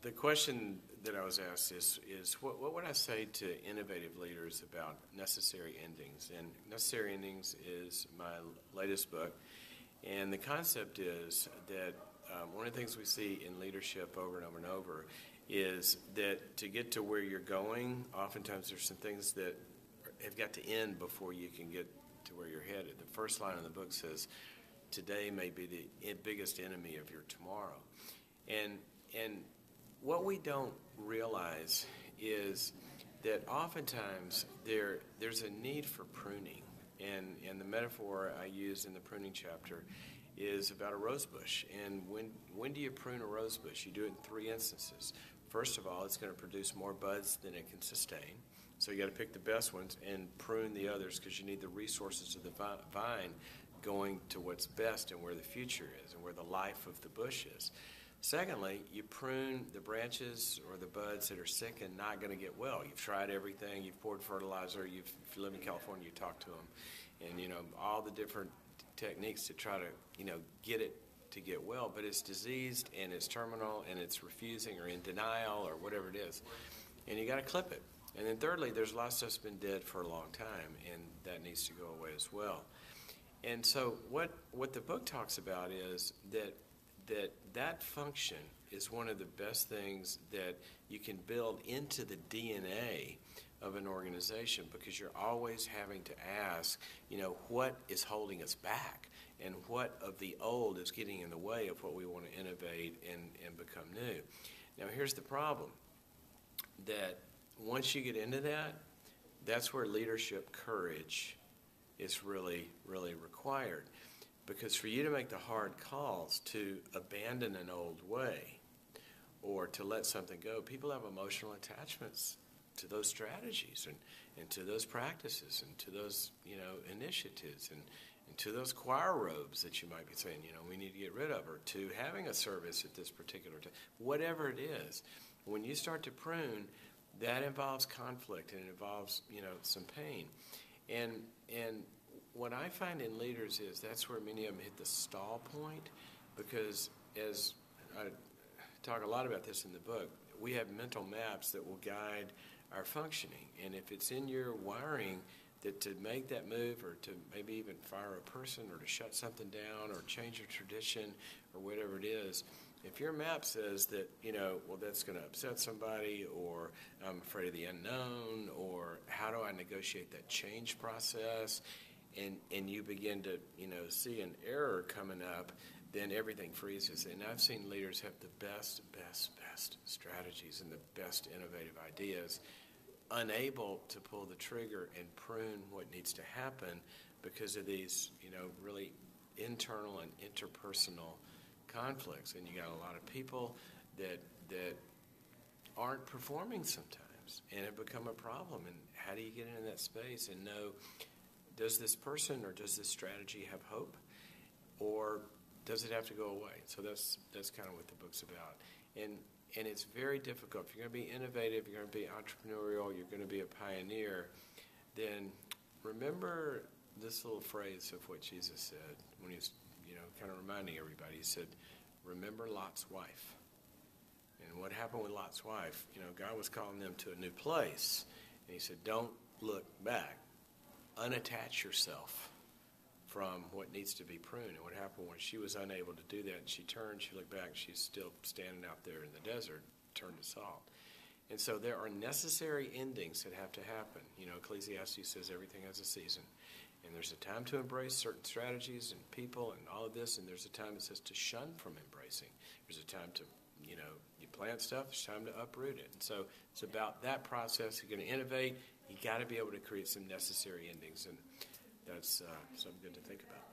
the question that I was asked is what would I say to innovative leaders about necessary endings? And Necessary Endings is my latest book. And the concept is that one of the things we see in leadership over and over and over is that to get to where you're going, oftentimes there's some things that have got to end before you can get to where you're headed. The first line of the book says, today may be the biggest enemy of your tomorrow. And what we don't realize is that oftentimes there's a need for pruning. And the metaphor I used in the pruning chapter is about a rose bush. And when do you prune a rose bush? You do it in three instances. First of all, it's going to produce more buds than it can sustain. So you got to pick the best ones and prune the others because you need the resources of the vine going to what's best and where the future is and where the life of the bush is. Secondly, you prune the branches or the buds that are sick and not going to get well. You've tried everything. You've poured fertilizer. If you live in California, you talk to them. And, all the different techniques to try to, get it to get well. But it's diseased and it's terminal and it's refusing or in denial or whatever it is. And you got to clip it. And then thirdly, there's a lot of stuff that's been dead for a long time, and that needs to go away as well. And so what the book talks about is that function is one of the best things that you can build into the DNA of an organization, because you're always having to ask, what is holding us back and what of the old is getting in the way of what we want to innovate and become new. Now, here's the problem, that once you get into that, that's where leadership courage is really, really required. Because for you to make the hard calls to abandon an old way or to let something go, people have emotional attachments to those strategies and to those practices and to those, initiatives and to those choir robes that you might be saying, we need to get rid of, or to having a service at this particular time. Whatever it is, when you start to prune, that involves conflict and it involves, some pain. And what I find in leaders is that's where many of them hit the stall point, because as I talk a lot about this in the book, we have mental maps that will guide our functioning. And if it's in your wiring that to make that move or to maybe even fire a person or to shut something down or change a tradition or whatever it is, if your map says that, that's going to upset somebody, or I'm afraid of the unknown, or how do I negotiate that change process, and you begin to, see an error coming up, then everything freezes. And I've seen leaders have the best strategies and the best innovative ideas, unable to pull the trigger and prune what needs to happen because of these, really internal and interpersonal conflicts. And you got a lot of people that aren't performing sometimes and have become a problem. And how do you get into that space and know, does this person or does this strategy have hope, or does it have to go away? So that's kind of what the book's about. And it's very difficult. If you're going to be innovative, you're going to be entrepreneurial, you're going to be a pioneer, then remember this little phrase of what Jesus said when he was, kind of reminding everybody. He said, remember Lot's wife. And what happened with Lot's wife, God was calling them to a new place. And he said, don't look back. Unattach yourself from what needs to be pruned. And what happened when she was unable to do that, and she turned, she looked back, she's still standing out there in the desert, turned to salt. And so there are necessary endings that have to happen. Ecclesiastes says everything has a season. And there's a time to embrace certain strategies and people and all of this, and there's a time that says to shun from embracing. There's a time to, you plant stuff, it's time to uproot it. And so it's about that process. You're going to innovate. You got to be able to create some necessary endings, and that's something good to think about.